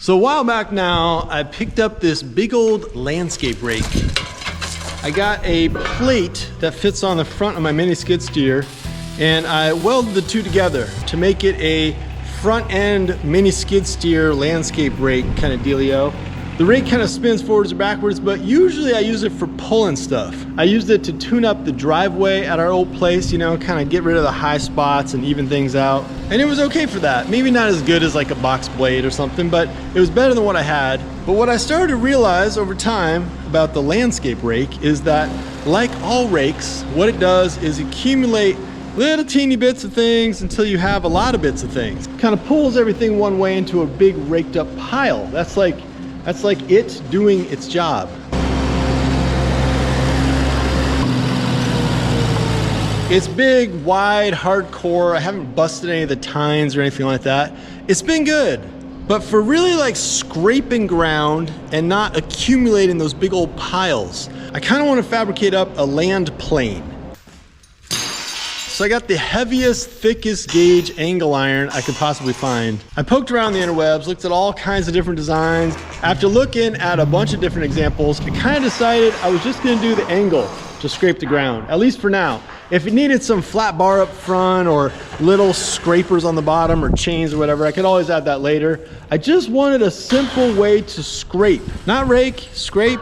So a while back now, I picked up this big old landscape rake. I got a plate that fits on the front of my mini skid steer, and I welded the two together to make it a front end mini skid steer landscape rake kind of dealio. The rake kind of spins forwards or backwards, but usually I use it for pulling stuff. I used it to tune up the driveway at our old place, you know, kind of get rid of the high spots and even things out. And it was okay for that. Maybe not as good as like a box blade or something, but it was better than what I had. But what I started to realize over time about the landscape rake is that, like all rakes, what it does is accumulate little teeny bits of things until you have a lot of bits of things. Kind of pulls everything one way into a big raked up pile. That's like it doing its job. It's big, wide, hardcore. I haven't busted any of the tines or anything like that. It's been good. But for really like scraping ground and not accumulating those big old piles, I kind of want to fabricate up a land plane. So I got the heaviest, thickest gauge angle iron I could possibly find. I poked around the interwebs, looked at all kinds of different designs. After looking at a bunch of different examples, I kind of decided I was just gonna do the angle to scrape the ground, at least for now. If it needed some flat bar up front or little scrapers on the bottom or chains or whatever, I could always add that later. I just wanted a simple way to scrape, not rake, scrape.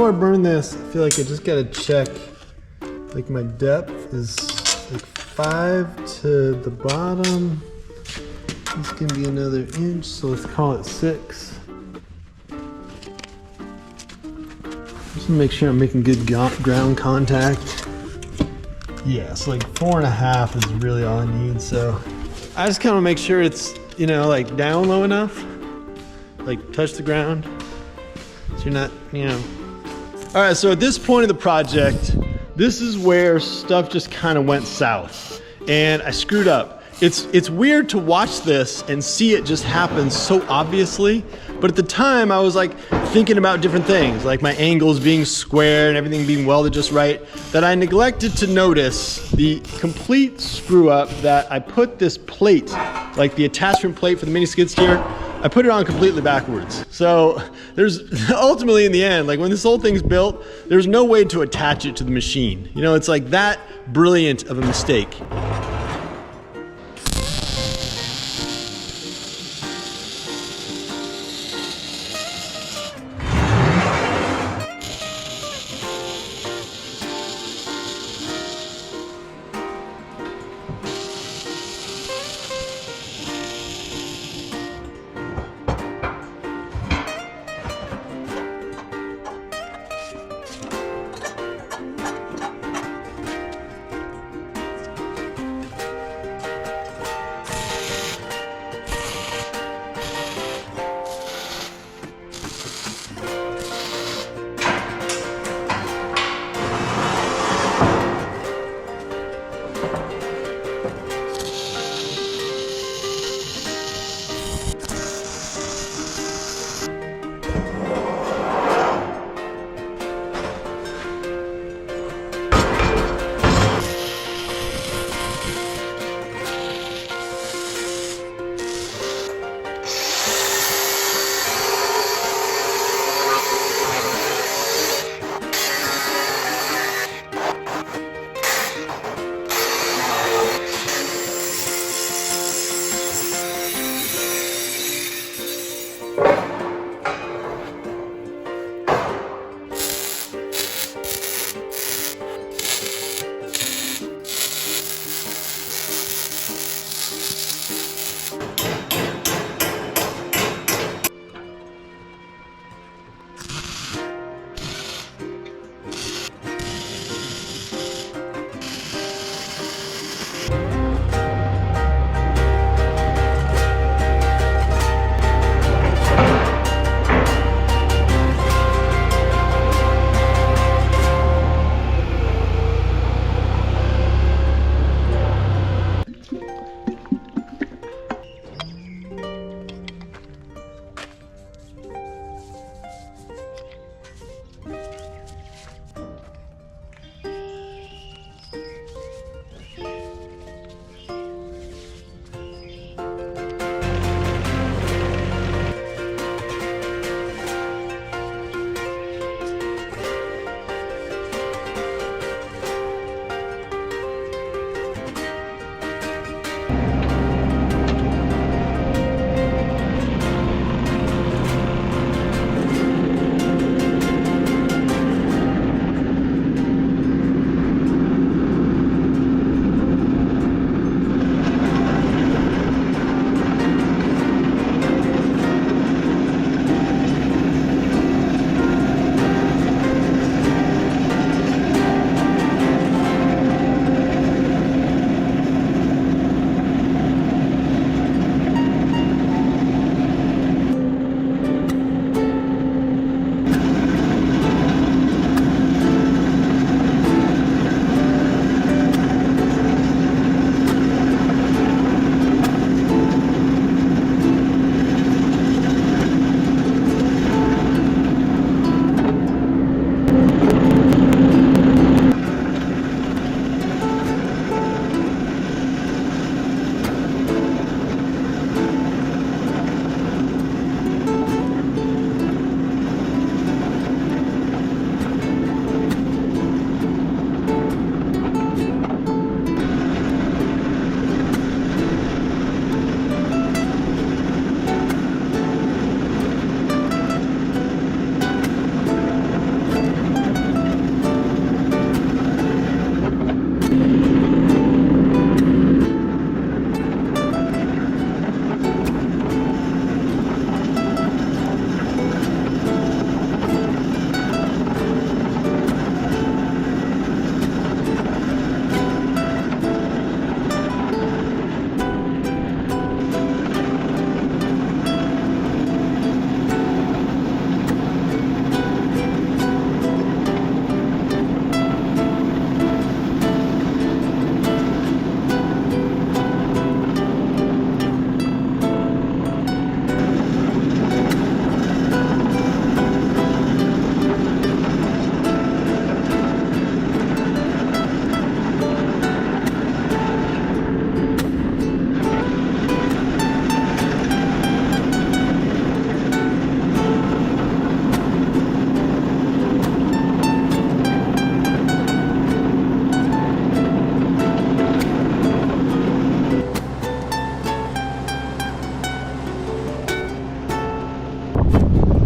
Before I burn this, I feel like I just gotta check, like my depth is like 5 to the bottom. This can be another inch, so let's call it 6. Just to make sure I'm making good ground contact. Yeah, so like 4.5 is really all I need. So I just kind of make sure it's, you know, like down low enough, like touch the ground, so you're not, you know. All right, so at this point of the project, this is where stuff just kind of went south and I screwed up. It's weird to watch this and see it just happen so obviously, but at the time I was like thinking about different things, like my angles being square and everything being welded just right, that I neglected to notice the complete screw up that I put this plate, like the attachment plate for the mini skid steer, I put it on completely backwards. So there's ultimately in the end, like when this whole thing's built, there's no way to attach it to the machine. You know, it's like that brilliant of a mistake.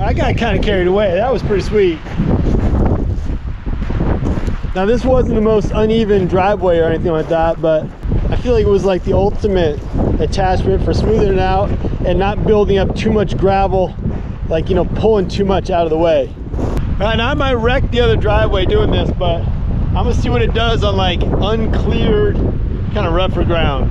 I got kind of carried away. That was pretty sweet. Now this wasn't the most uneven driveway or anything like that, but I feel like it was like the ultimate attachment for smoothing it out and not building up too much gravel, like, you know, pulling too much out of the way. All right, now I might wreck the other driveway doing this, but I'm gonna see what it does on like uncleared, kind of rougher ground.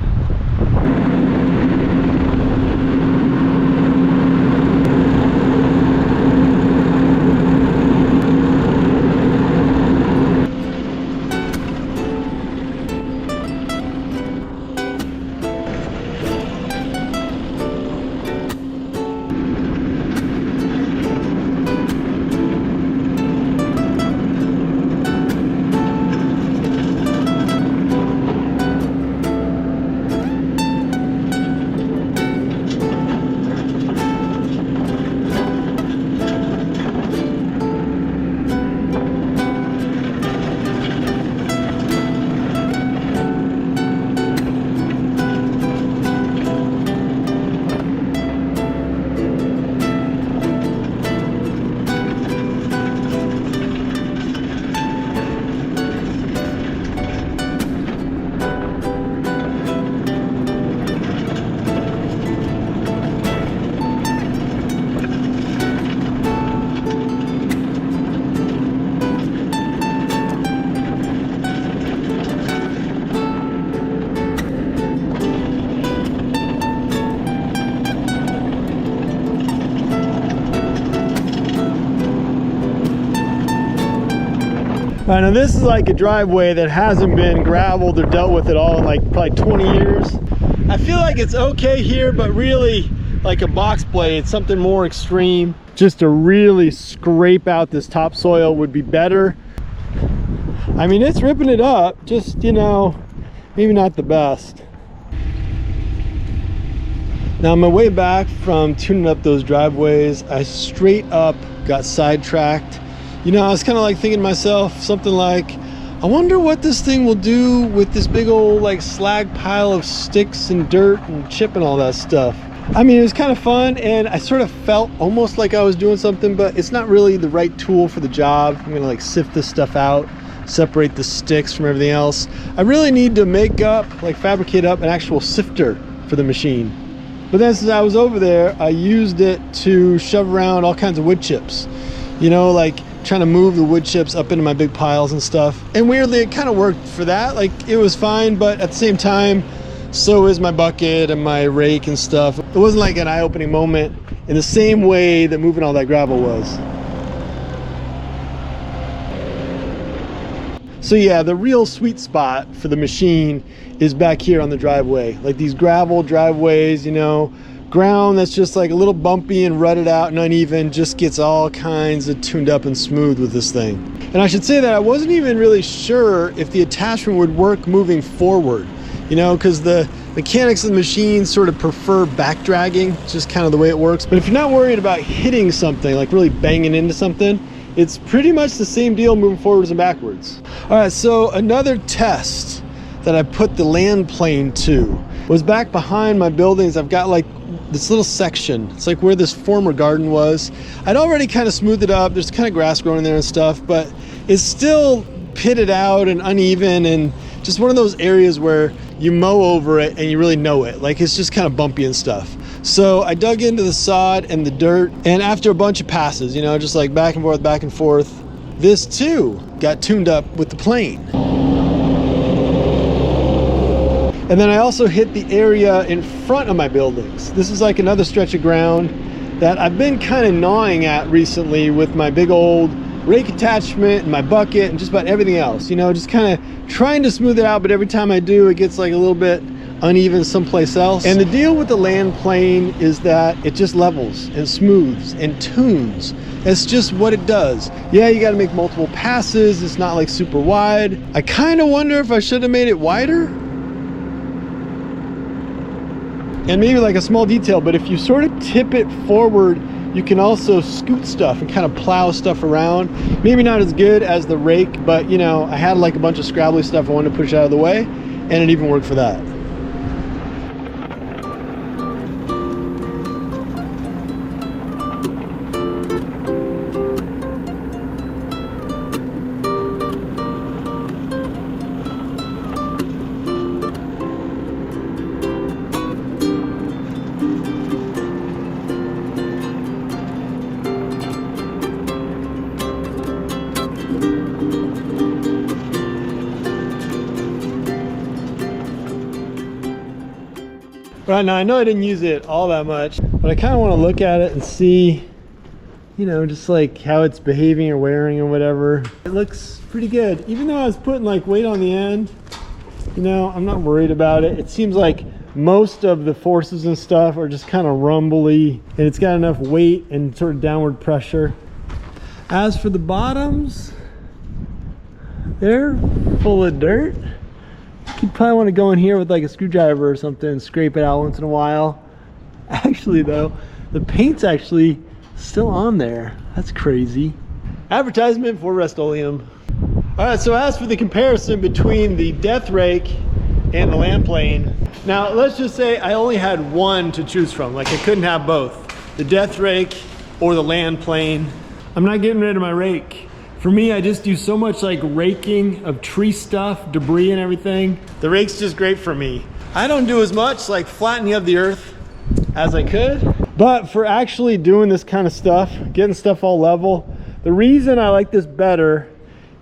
All right, now this is like a driveway that hasn't been gravelled or dealt with at all in like probably 20 years. I feel like it's okay here, but really like a box blade, something more extreme. Just to really scrape out this topsoil would be better. I mean, it's ripping it up, just, you know, maybe not the best. Now on my way back from tuning up those driveways, I straight up got sidetracked. You know, I was kind of like thinking to myself something like, I wonder what this thing will do with this big old like slag pile of sticks and dirt and chip and all that stuff. I mean, it was kind of fun, and I sort of felt almost like I was doing something, but it's not really the right tool for the job. I'm gonna like sift this stuff out, separate the sticks from everything else. I really need to make up, like fabricate up an actual sifter for the machine. But then since I was over there, I used it to shove around all kinds of wood chips. You know, like trying to move the wood chips up into my big piles and stuff. And weirdly, it kind of worked for that. Like, it was fine, but at the same time, so is my bucket and my rake and stuff. It wasn't like an eye-opening moment in the same way that moving all that gravel was. So yeah, the real sweet spot for the machine is back here on the driveway. Like these gravel driveways, you know, ground that's just like a little bumpy and rutted out and uneven, just gets all kinds of tuned up and smooth with this thing. And I should say that I wasn't even really sure if the attachment would work moving forward, you know, because the mechanics of the machine sort of prefer back dragging. It's just kind of the way it works. But if you're not worried about hitting something, like really banging into something, it's pretty much the same deal moving forwards and backwards. All right, so another test that I put the land plane to was back behind my buildings. I've got like this little section. It's like where this former garden was. I'd already kind of smoothed it up. There's kind of grass growing in there and stuff, but it's still pitted out and uneven, and just one of those areas where you mow over it and you really know it. Like, it's just kind of bumpy and stuff. So I dug into the sod and the dirt, and after a bunch of passes, you know, just like back and forth, this too got tuned up with the plane. And then I also hit the area in front of my buildings. This is like another stretch of ground that I've been kind of gnawing at recently with my big old rake attachment and my bucket and just about everything else, you know, just kind of trying to smooth it out, but every time I do, it gets like a little bit uneven someplace else. And the deal with the land plane is that it just levels and smooths and tunes. It's just what it does. Yeah, you got to make multiple passes. It's not like super wide. I kind of wonder if I should have made it wider. And maybe like a small detail, but if you sort of tip it forward, you can also scoot stuff and kind of plow stuff around. Maybe not as good as the rake, but you know, I had like a bunch of scrabbly stuff I wanted to push out of the way, and it even worked for that. Right now, I know I didn't use it all that much, but I kind of want to look at it and see, you know, just like how it's behaving or wearing or whatever. It looks pretty good. Even though I was putting like weight on the end, you know, I'm not worried about it. It seems like most of the forces and stuff are just kind of rumbly, and it's got enough weight and sort of downward pressure. As for the bottoms, they're full of dirt. You probably want to go in here with like a screwdriver or something and scrape it out once in a while. Actually though, the paint's actually still on there. That's crazy. Advertisement for Rust-Oleum. All right, so as for the comparison between the Death Rake and the land plane, now let's just say I only had one to choose from. Like, I couldn't have both, the Death Rake or the land plane. I'm not getting rid of my rake. For me, I just do so much like raking of tree stuff, debris and everything. The rake's just great for me. I don't do as much like flattening of the earth as I could, but for actually doing this kind of stuff, getting stuff all level, the reason I like this better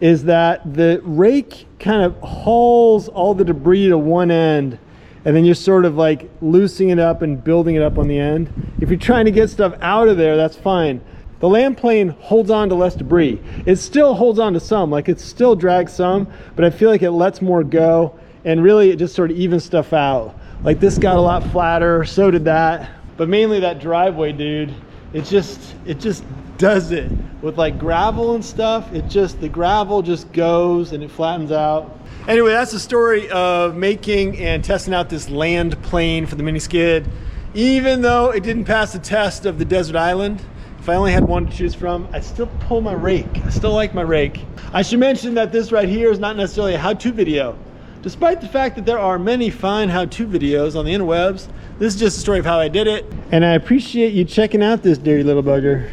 is that the rake kind of hauls all the debris to one end, and then you're sort of like loosening it up and building it up on the end. If you're trying to get stuff out of there, that's fine. the land plane holds on to less debris. It still holds on to some, like it still drags some, but I feel like it lets more go, and really it just sort of evens stuff out. Like this got a lot flatter, so did that, but mainly that driveway, dude, it just does it with like gravel and stuff. The gravel just goes and it flattens out. Anyway, that's the story of making and testing out this land plane for the mini skid. Even though it didn't pass the test of the desert island, if I only had one to choose from, I'd still pull my rake. I still like my rake. I should mention that this right here is not necessarily a how-to video. Despite the fact that there are many fine how-to videos on the interwebs, this is just a story of how I did it. And I appreciate you checking out this dirty little bugger.